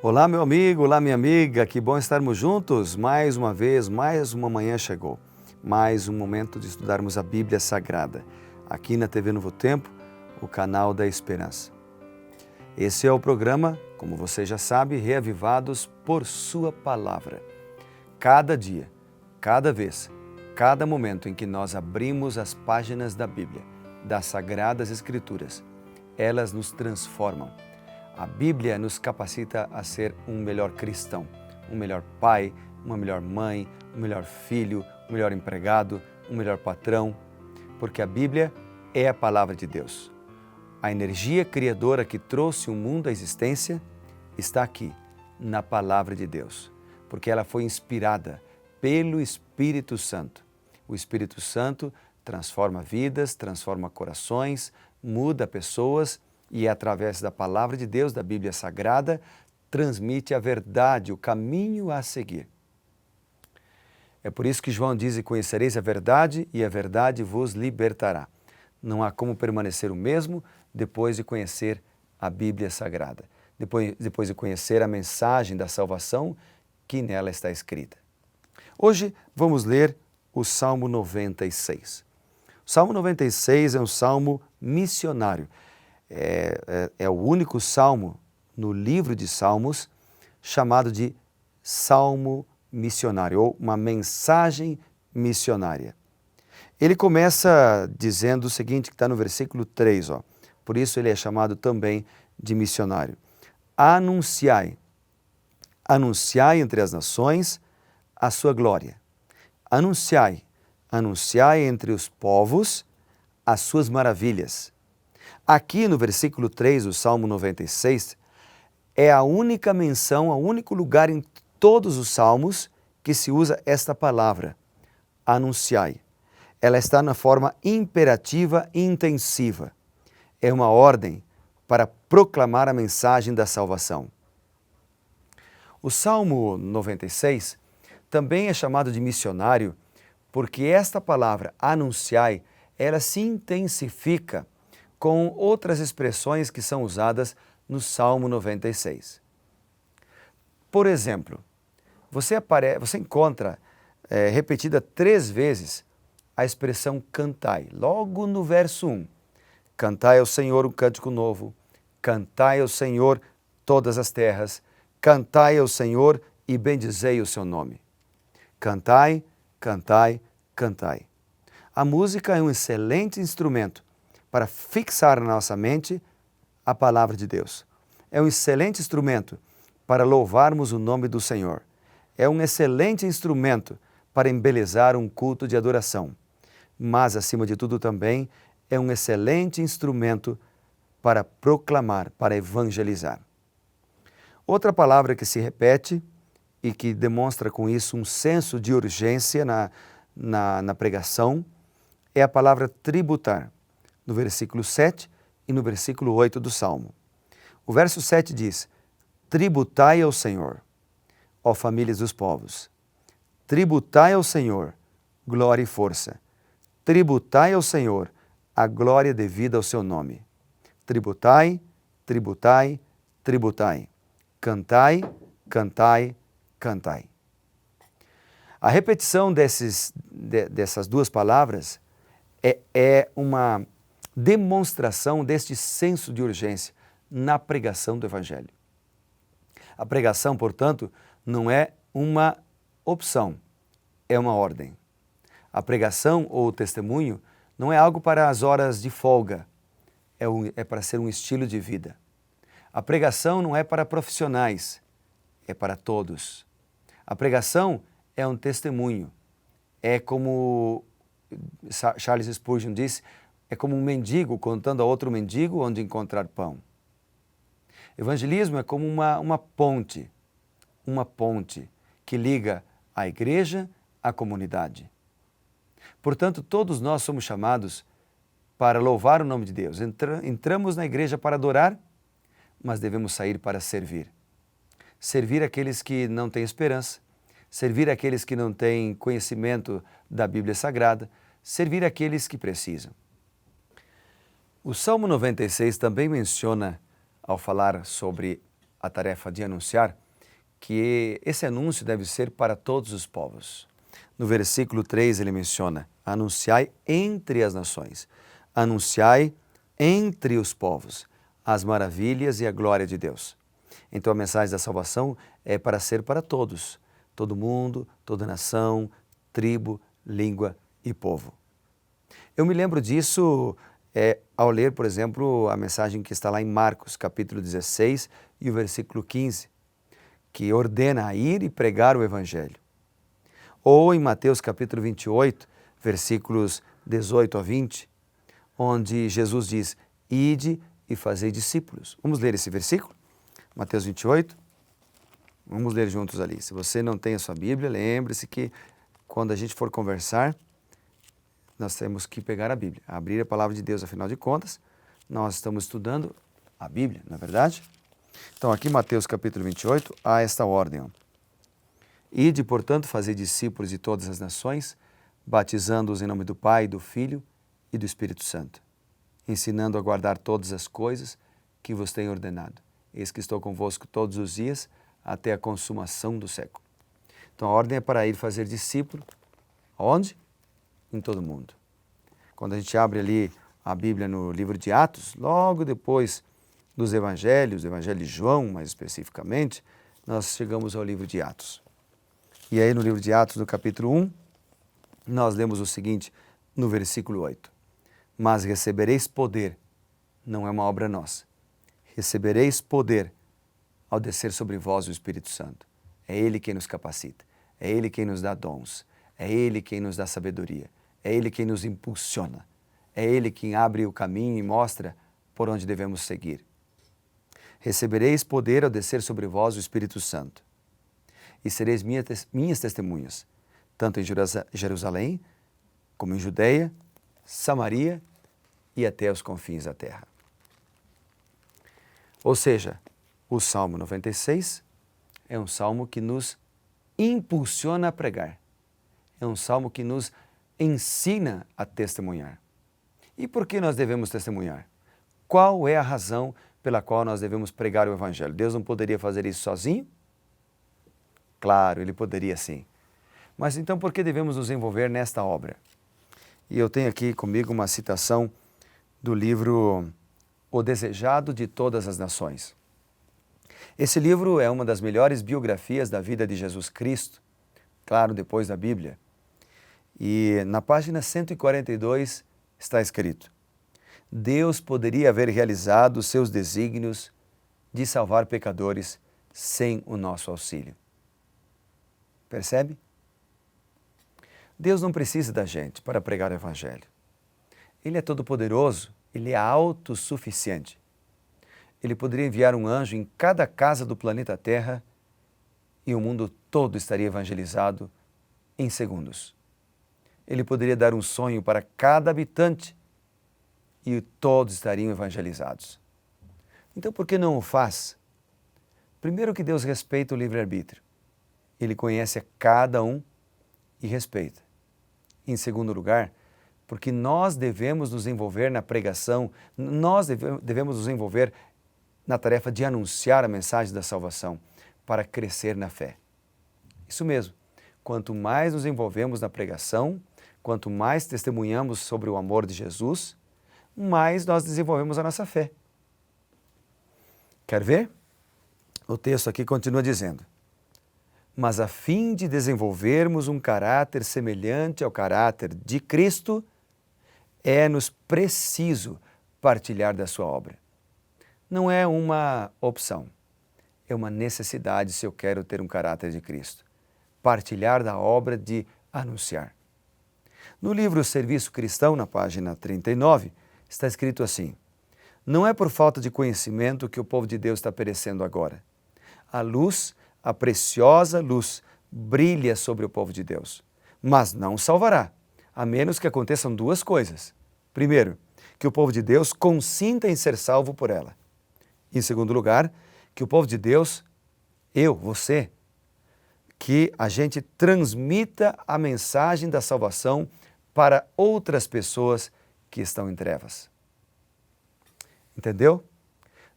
Olá, meu amigo, olá, minha amiga, que bom estarmos juntos. Mais uma vez, mais uma manhã chegou. Mais um momento de estudarmos a Bíblia Sagrada, aqui na TV Novo Tempo, o canal da Esperança. Esse é o programa, como você já sabe, Reavivados por Sua Palavra. Cada dia, cada vez, cada momento em que nós abrimos as páginas da Bíblia, das Sagradas Escrituras, elas nos transformam. A Bíblia nos capacita a ser um melhor cristão, um melhor pai, uma melhor mãe, um melhor filho, um melhor empregado, um melhor patrão, porque a Bíblia é a palavra de Deus. A energia criadora que trouxe o mundo à existência está aqui, na palavra de Deus, porque ela foi inspirada pelo Espírito Santo. O Espírito Santo transforma vidas, transforma corações, muda pessoas e, através da palavra de Deus, da Bíblia Sagrada, transmite a verdade, o caminho a seguir. É por isso que João diz: e conhecereis a verdade, e a verdade vos libertará. Não há como permanecer o mesmo depois de conhecer a Bíblia Sagrada, depois de conhecer a mensagem da salvação que nela está escrita. Hoje vamos ler o Salmo 96. O Salmo 96 é um salmo missionário. É o único salmo no livro de Salmos chamado de Salmo missionário, ou uma mensagem missionária. Ele começa dizendo o seguinte, que está no versículo 3, por isso ele é chamado também de missionário. Anunciai entre as nações a sua glória. Anunciai entre os povos as suas maravilhas. Aqui no versículo 3 do Salmo 96, é a única menção, o único lugar em todos os salmos que se usa esta palavra, anunciai. Ela está na forma imperativa e intensiva. É uma ordem para proclamar a mensagem da salvação. O Salmo 96 também é chamado de missionário porque esta palavra, anunciai, ela se intensifica com outras expressões que são usadas no Salmo 96. Por exemplo, você encontra repetida 3 vezes a expressão cantai, logo no verso 1. Cantai ao Senhor um cântico novo, cantai ao Senhor todas as terras, cantai ao Senhor e bendizei o seu nome. Cantai, cantai, cantai. A música é um excelente instrumento para fixar na nossa mente a palavra de Deus. É um excelente instrumento para louvarmos o nome do Senhor. É um excelente instrumento para embelezar um culto de adoração. Mas, acima de tudo, também é um excelente instrumento para proclamar, para evangelizar. Outra palavra que se repete e que demonstra com isso um senso de urgência na pregação é a palavra tributar, no versículo 7 e no versículo 8 do Salmo. O verso 7 diz: tributai ao Senhor, ó famílias dos povos. Tributai ao Senhor glória e força. Tributai ao Senhor a glória devida ao seu nome. Tributai, tributai, tributai. Cantai, cantai, cantai. A repetição dessas 2 palavras é uma demonstração deste senso de urgência na pregação do Evangelho. A pregação, portanto, não é uma opção, é uma ordem. A pregação ou o testemunho não é algo para as horas de folga, é para ser um estilo de vida. A pregação não é para profissionais, é para todos. A pregação é um testemunho, é como Charles Spurgeon disse, é como um mendigo contando a outro mendigo onde encontrar pão. Evangelismo é como uma ponte que liga a igreja à comunidade. Portanto, todos nós somos chamados para louvar o nome de Deus. Entramos na igreja para adorar, mas devemos sair para servir. Servir aqueles que não têm esperança, servir aqueles que não têm conhecimento da Bíblia Sagrada, servir aqueles que precisam. O Salmo 96 também menciona, ao falar sobre a tarefa de anunciar, que esse anúncio deve ser para todos os povos. No versículo 3 ele menciona: anunciai entre as nações, anunciai entre os povos as maravilhas e a glória de Deus. Então a mensagem da salvação é para ser para todos, todo mundo, toda nação, tribo, língua e povo. Eu me lembro disso ao ler, por exemplo, a mensagem que está lá em Marcos, capítulo 16 e o versículo 15, que ordena a ir e pregar o Evangelho. Ou em Mateus, capítulo 28, versículos 18 a 20, onde Jesus diz: ide e fazei discípulos. Vamos ler esse versículo? Mateus 28. Vamos ler juntos ali. Se você não tem a sua Bíblia, lembre-se que quando a gente for conversar, nós temos que pegar a Bíblia, abrir a palavra de Deus, afinal de contas, nós estamos estudando a Bíblia, não é verdade? Então aqui Mateus capítulo 28, há esta ordem. Ide, portanto, fazei discípulos de todas as nações, batizando-os em nome do Pai, do Filho e do Espírito Santo, ensinando a guardar todas as coisas que vos tenho ordenado. Eis que estou convosco todos os dias, até a consumação do século. Então a ordem é para ir fazer discípulo. Onde? Em todo o mundo. Quando a gente abre ali a Bíblia no livro de Atos, logo depois dos Evangelhos, o Evangelho de João mais especificamente, nós chegamos ao livro de Atos. E aí no livro de Atos, no capítulo 1, nós lemos o seguinte, no versículo 8. Mas recebereis poder, não é uma obra nossa, recebereis poder ao descer sobre vós o Espírito Santo. É Ele quem nos capacita, é Ele quem nos dá dons, é Ele quem nos dá sabedoria, é Ele quem nos impulsiona, é Ele quem abre o caminho e mostra por onde devemos seguir. Recebereis poder ao descer sobre vós o Espírito Santo, e sereis minhas testemunhas, tanto em Jerusalém, como em Judeia, Samaria e até os confins da terra. Ou seja, o Salmo 96 é um salmo que nos impulsiona a pregar. É um salmo que nos ensina a testemunhar. E por que nós devemos testemunhar? Qual é a razão pela qual nós devemos pregar o Evangelho? Deus não poderia fazer isso sozinho? Claro, Ele poderia sim. Mas então por que devemos nos envolver nesta obra? E eu tenho aqui comigo uma citação do livro O Desejado de Todas as Nações. Esse livro é uma das melhores biografias da vida de Jesus Cristo, claro, depois da Bíblia. E na página 142 está escrito: Deus poderia haver realizado seus desígnios de salvar pecadores sem o nosso auxílio. Percebe? Deus não precisa da gente para pregar o Evangelho. Ele é todo-poderoso, Ele é autossuficiente. Ele poderia enviar um anjo em cada casa do planeta Terra e o mundo todo estaria evangelizado em segundos. Ele poderia dar um sonho para cada habitante e todos estariam evangelizados. Então, por que não o faz? Primeiro que Deus respeita o livre-arbítrio. Ele conhece a cada um e respeita. Em segundo lugar, porque nós devemos nos envolver na pregação, nós devemos nos envolver na tarefa de anunciar a mensagem da salvação para crescer na fé. Isso mesmo, quanto mais nos envolvemos na pregação, quanto mais testemunhamos sobre o amor de Jesus, mais nós desenvolvemos a nossa fé. Quer ver? O texto aqui continua dizendo: mas a fim de desenvolvermos um caráter semelhante ao caráter de Cristo, é-nos preciso partilhar da sua obra. Não é uma opção, é uma necessidade se eu quero ter um caráter de Cristo. Partilhar da obra de anunciar. No livro Serviço Cristão, na página 39, está escrito assim: não é por falta de conhecimento que o povo de Deus está perecendo agora. A luz, a preciosa luz, brilha sobre o povo de Deus, mas não salvará, a menos que aconteçam duas coisas. Primeiro, que o povo de Deus consinta em ser salvo por ela. Em segundo lugar, que o povo de Deus, eu, você, que a gente transmita a mensagem da salvação para outras pessoas que estão em trevas. Entendeu?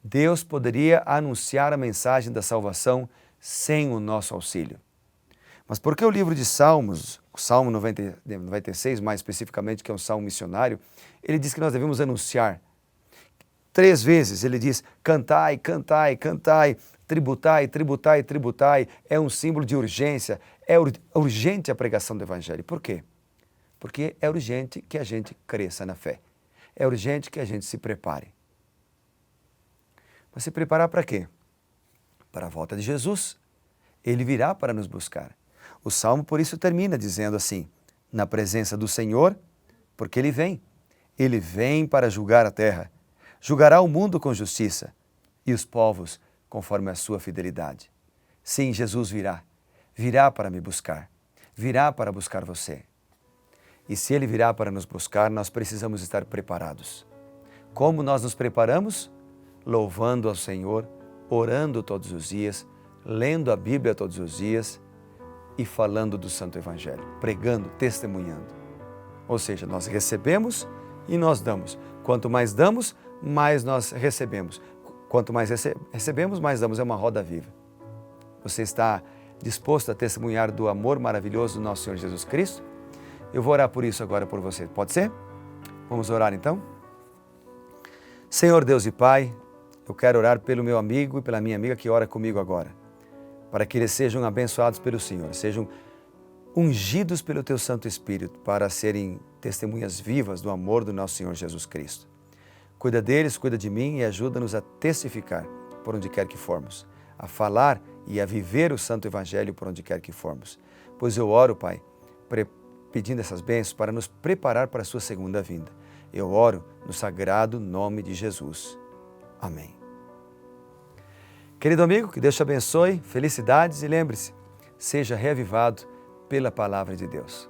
Deus poderia anunciar a mensagem da salvação sem o nosso auxílio. Mas porque o livro de Salmos, o Salmo 96 mais especificamente, que é um salmo missionário, ele diz que nós devemos anunciar. 3 vezes ele diz: cantai, cantai, cantai, tributai, tributai, tributai. É um símbolo de urgência, é urgente a pregação do Evangelho. Por quê? Porque é urgente que a gente cresça na fé. É urgente que a gente se prepare. Mas se preparar para quê? Para a volta de Jesus. Ele virá para nos buscar. O Salmo, por isso, termina dizendo assim: na presença do Senhor, porque Ele vem. Ele vem para julgar a terra. Julgará o mundo com justiça e os povos conforme a sua fidelidade. Sim, Jesus virá. Virá para me buscar. Virá para buscar você. E se Ele virá para nos buscar, nós precisamos estar preparados. Como nós nos preparamos? Louvando ao Senhor, orando todos os dias, lendo a Bíblia todos os dias e falando do Santo Evangelho, pregando, testemunhando. Ou seja, nós recebemos e nós damos. Quanto mais damos, mais nós recebemos. Quanto mais recebemos, mais damos. É uma roda viva. Você está disposto a testemunhar do amor maravilhoso do nosso Senhor Jesus Cristo? Eu vou orar por isso agora por você. Pode ser? Vamos orar então? Senhor Deus e Pai, eu quero orar pelo meu amigo e pela minha amiga que ora comigo agora, para que eles sejam abençoados pelo Senhor, sejam ungidos pelo Teu Santo Espírito para serem testemunhas vivas do amor do nosso Senhor Jesus Cristo. Cuida deles, cuida de mim e ajuda-nos a testificar por onde quer que formos, a falar e a viver o Santo Evangelho por onde quer que formos. Pois eu oro, Pai, pedindo essas bênçãos para nos preparar para a Sua segunda vinda. Eu oro no sagrado nome de Jesus. Amém. Querido amigo, que Deus te abençoe, felicidades e lembre-se, seja reavivado pela palavra de Deus.